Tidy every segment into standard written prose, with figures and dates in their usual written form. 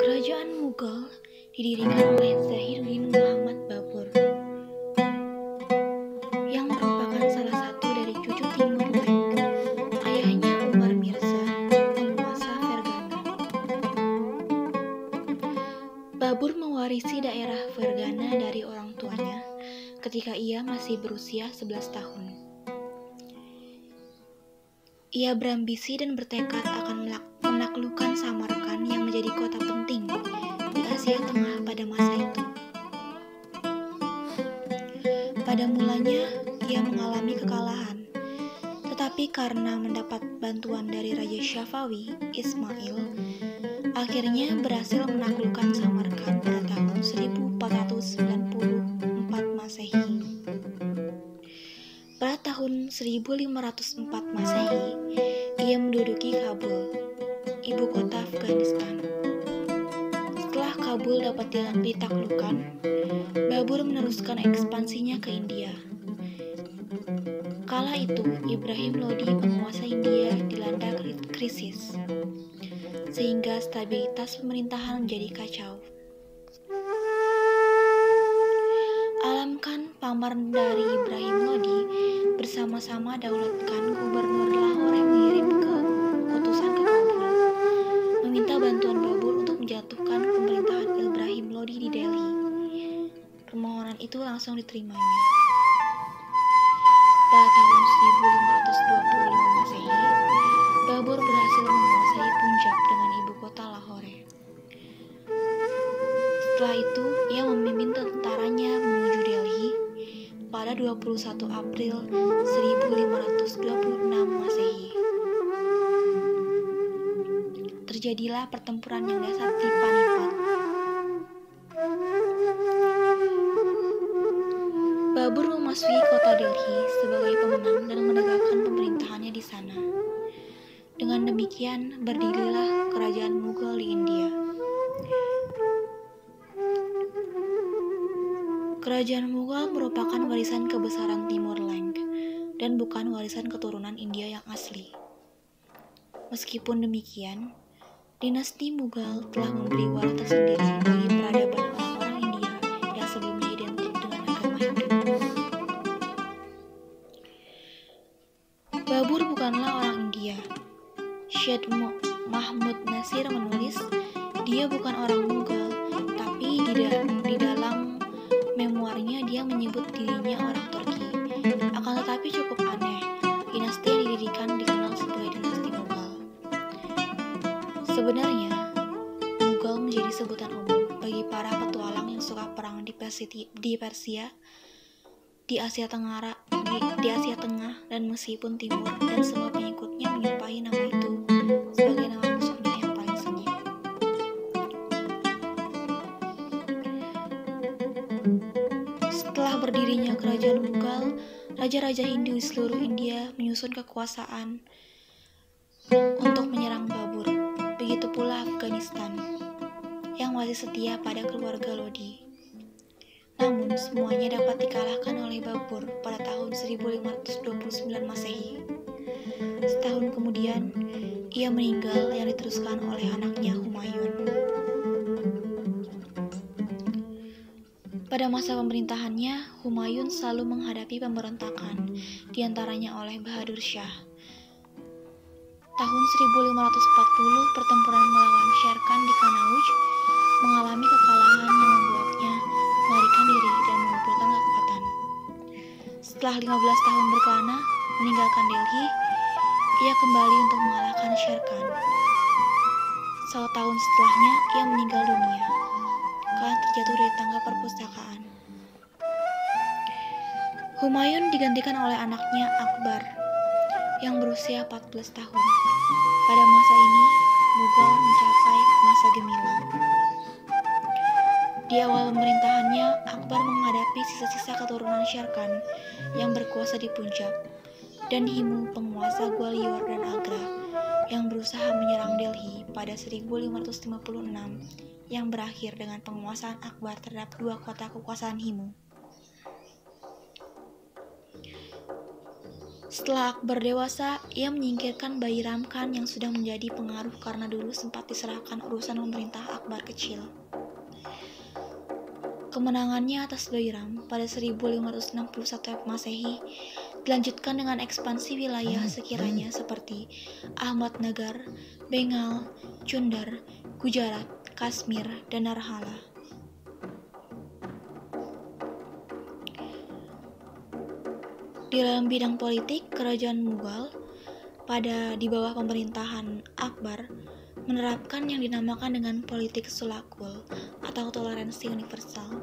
Kerajaan Mughal didirikan oleh Zahiruddin Muhammad Babur yang merupakan salah satu dari cucu Timur Lenk. Ayahnya Umar Mirza, penguasa Fergana. Babur mewarisi daerah Fergana dari orang tuanya ketika ia masih berusia 11 tahun. Ia berambisi dan bertekad akan menaklukkan Samarkand yang menjadi kota penting di Asia Tengah pada masa itu. Pada mulanya, ia mengalami kekalahan, tetapi karena mendapat bantuan dari Raja Safawi, Ismail, akhirnya berhasil menaklukkan Samarkand pada tahun 1494 Masehi. Pada tahun 1504 Masehi, ia menduduki Kabul, ibu kota Afghanistan. Setelah Kabul dapat ditaklukkan, Babur meneruskan ekspansinya ke India. Kala itu, Ibrahim Lodi, penguasa India, dilanda krisis, sehingga stabilitas pemerintahan menjadi kacau. Alam Khan, paman dari Ibrahim Lodi, bersama-sama daulatkan Gubernur Lahore mengirim utusan ke Kabul, meminta bantuan Babur untuk menjatuhkan pemerintahan Ibrahim Lodi di Delhi. Permohonan itu langsung diterimanya. Pada tahun 1525 Masehi, Babur berhasil menguasai Punjab dengan ibu kota Lahore. Setelah itu, ia memimpin tentaranya menuju Delhi pada 21 April 1526 Masehi. Terjadilah pertempuran yang dahsyat di Panipat. Babur memasuki kota Delhi sebagai pemenang dan menegakkan pemerintahannya di sana. Dengan demikian, berdirilah kerajaan Mughal di India. Kerajaan Mughal merupakan warisan kebesaran Timur Lenk dan bukan warisan keturunan India yang asli. Meskipun demikian, dinasti Mughal telah memberi warna tersendiri bagi peradaban orang-orang India yang sebelumnya identik dengan agama Hindu. Babur bukanlah orang India. Syed Mahmud Nasir menulis, dia bukan orang Mughal, tapi di dalam memoarnya dia menyebut dirinya orang Turki. Akan tetapi cukup aneh, dinasti yang didirikan dikenal sebagai dinasti Mughal. Sebenarnya, Mughal menjadi sebutan umum bagi para petualang yang suka perang di Persia, di Asia Tengah dan meskipun Timur, dan semua pengikutnya menyumpahi nama itu sebagai nama musuhnya yang paling sengit. Setelah berdirinya kerajaan Mughal, raja-raja Hindu di seluruh India menyusun kekuasaan untuk menyerang Babur. Begitu pula Afghanistan, yang masih setia pada keluarga Lodi. Namun, semuanya dapat dikalahkan oleh Babur pada tahun 1529 Masehi. Setahun kemudian, ia meninggal yang diteruskan oleh anaknya Humayun. Pada masa pemerintahannya, Humayun selalu menghadapi pemberontakan, diantaranya oleh Bahadur Shah. Tahun 1540, pertempuran melawan Sher Khan di Kanauj mengalami kekalahan yang membuatnya melarikan diri dan mengumpulkan kekuatan. Setelah 15 tahun berkelana meninggalkan Delhi, ia kembali untuk mengalahkan Sher Khan. 1 tahun setelahnya, ia meninggal dunia karena terjatuh dari tangga perpustakaan. Humayun digantikan oleh anaknya Akbar yang berusia 14 tahun. Pada masa ini, Mughal mencapai masa gemilang. Di awal pemerintahannya, Akbar menghadapi sisa-sisa keturunan Sher Khan yang berkuasa di Punjab, dan Himu, penguasa Gwalior dan Agra, yang berusaha menyerang Delhi pada 1556, yang berakhir dengan penguasaan Akbar terhadap 2 kota kekuasaan Himu. Setelah Akbar dewasa, ia menyingkirkan Bairam Khan yang sudah menjadi pengaruh karena dulu sempat diserahkan urusan pemerintah Akbar kecil. Kemenangannya atas Bairam pada 1561 Masehi dilanjutkan dengan ekspansi wilayah sekiranya seperti Ahmadnagar, Bengal, Chundar, Gujarat, Kashmir, dan Narhala. Di dalam bidang politik, kerajaan Mughal di bawah pemerintahan Akbar menerapkan yang dinamakan dengan politik sulakul atau toleransi universal.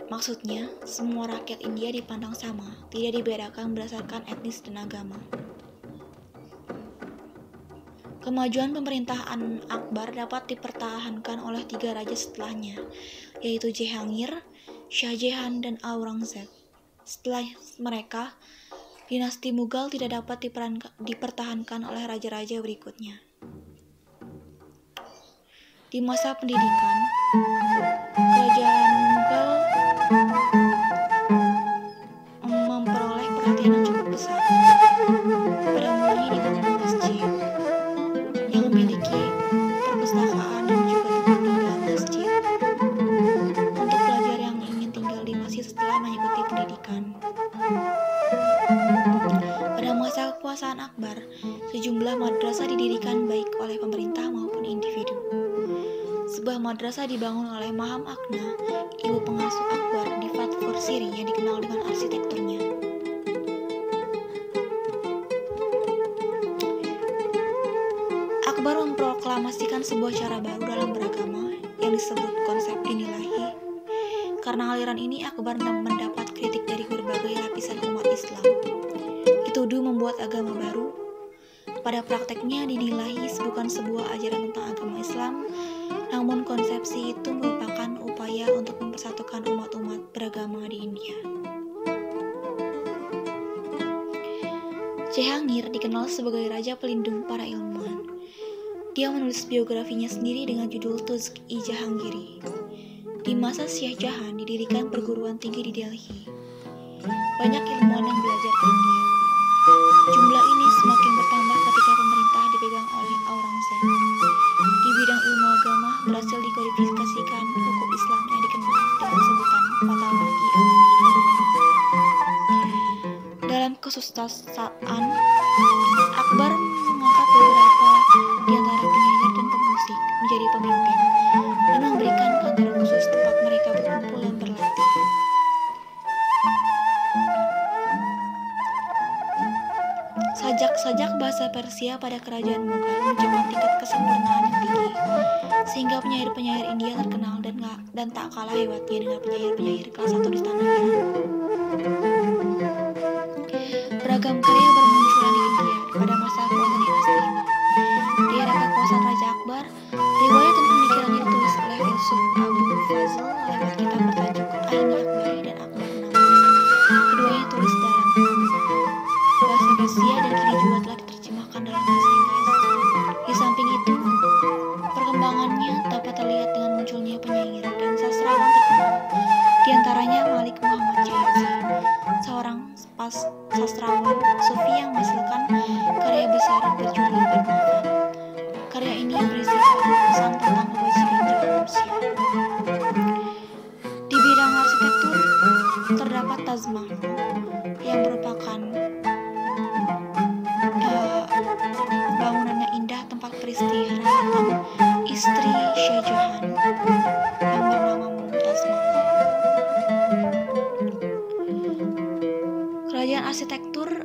Maksudnya, semua rakyat India dipandang sama, tidak dibedakan berdasarkan etnis dan agama. Kemajuan pemerintahan Akbar dapat dipertahankan oleh 3 raja setelahnya, yaitu Jehangir, Shah Jahan, dan Aurangzeb. Setelah mereka, dinasti Mughal tidak dapat dipertahankan oleh raja-raja berikutnya. Di masa pendidikan, kerajaan Mughal memperoleh perhatian yang cukup besar. Pada mulanya dibangun masjid yang memiliki perpustakaan dan juga tempat tinggal masjid untuk pelajar yang ingin tinggal di masjid setelah mengikuti pendidikan. Pada masa kekuasaan Akbar, sejumlah madrasah didirikan baik oleh pemerintah maupun individu. Sebuah madrasah dibangun oleh Maham Akna, ibu pengasuh Akbar di Fatehpur Siri yang dikenal dengan arsitekturnya. Akbar memproklamasikan sebuah cara baru dalam beragama yang disebut konsep din ilahi. Karena aliran ini, Akbar mendapat kritik dari berbagai lapisan umat Islam. Dituduh membuat agama baru. Pada prakteknya, din ilahi bukan sebuah ajaran tentang agama Islam, namun konsepsi itu merupakan upaya untuk mempersatukan umat-umat beragama di India. Jehangir dikenal sebagai raja pelindung para ilmuwan. Dia menulis biografinya sendiri dengan judul Tuzk-i-Jahangiri. Di masa Shah Jahan didirikan perguruan tinggi di Delhi. Banyak ilmuwan yang belajar ke India. Jumlah ini semakin bertambah ketika pemerintah dipegang oleh Aurangzeb. Di bidang ilmu agama berhasil dikodifikasikan hukum Islam yang dikenal dengan sebutan Fatwa-i-Al-Aqid. Dalam kesusastraan, Akbar mengangkat beberapa di antara penyair dan pemusik menjadi pemimpin dan memberikan kantor khusus tempat mereka berkumpul dan berlatih. Sajak bahasa Persia pada kerajaan Mughal mencapai tingkat kesempurnaan yang tinggi, sehingga penyair-penyair India terkenal dan tak kalah hebatnya dengan penyair-penyair kelas 1 di tanah Iran. Beragam karya bermunculan di India pada masa kekuasaan dinasti ini. Di era kekuasaan Raja Akbar, riwayat dan pemikirannya ditulis oleh filsuf Abu Fazl lewat kitab bertajuk Aini Akbari dan Akbar Nama. Keduanya tulis dalam bahasa Persia dan kini juga telah diterjemahkan dalam bahasa Inggris. Di samping itu, perkembangannya dapat terlihat dengan munculnya penyair dan sastrawan terkenal, di antaranya Malik Muhammad Jayazi, seorang sastrawan Sufi yang menghasilkan karya besar berjudul Bermanfaat. Karya ini berisi pesan tentang kebajikan jalan manusia. Di bidang arsitektur, terdapat Taj Mahal yang merupakan bangunannya indah tempat peristirahatan istri Shah Jahan yang bernama Mumtaz Mahal.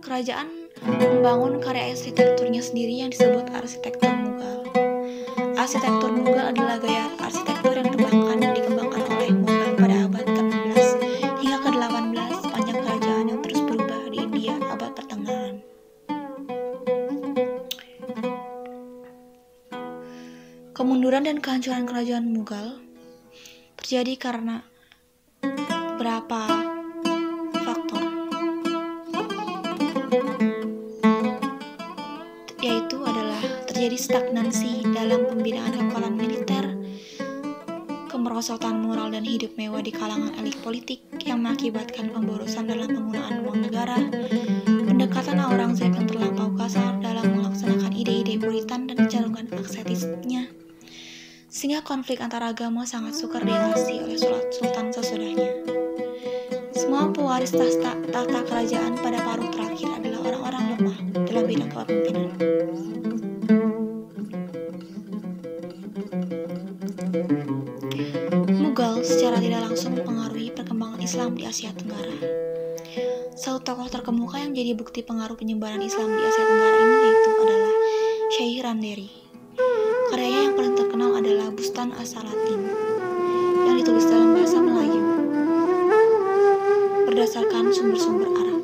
Kerajaan membangun karya arsitekturnya sendiri yang disebut arsitektur Mughal. Arsitektur Mughal adalah gaya arsitektur yang dikembangkan oleh Mughal pada abad ke-16 hingga ke-18 sepanjang kerajaan yang terus berubah di India abad pertengahan. Kemunduran dan kehancuran kerajaan Mughal terjadi karena beberapa faktor, yaitu adalah terjadi stagnansi dalam pembinaan kekuatan militer, kemerosotan moral dan hidup mewah di kalangan elit politik yang mengakibatkan pemborosan dalam penggunaan uang negara, pendekatan Aurangzeb yang terlampau kasar dalam melaksanakan ide-ide Puritan dan kecenderungan aksetisnya, sehingga konflik antar agama sangat sukar diatasi oleh sultan sesudahnya. Semua pewaris tahta kerajaan pada paruh terakhir adalah orang-orang lemah dalam bidang kepemimpinan. Mughal secara tidak langsung mempengaruhi perkembangan Islam di Asia Tenggara. Satu tokoh terkemuka yang jadi bukti pengaruh penyebaran Islam di Asia Tenggara ini yaitu adalah Syekh Randeri. Karyanya yang paling terkenal adalah Bustan As-Salatin yang ditulis dalam bahasa Melayu berdasarkan sumber-sumber Arab.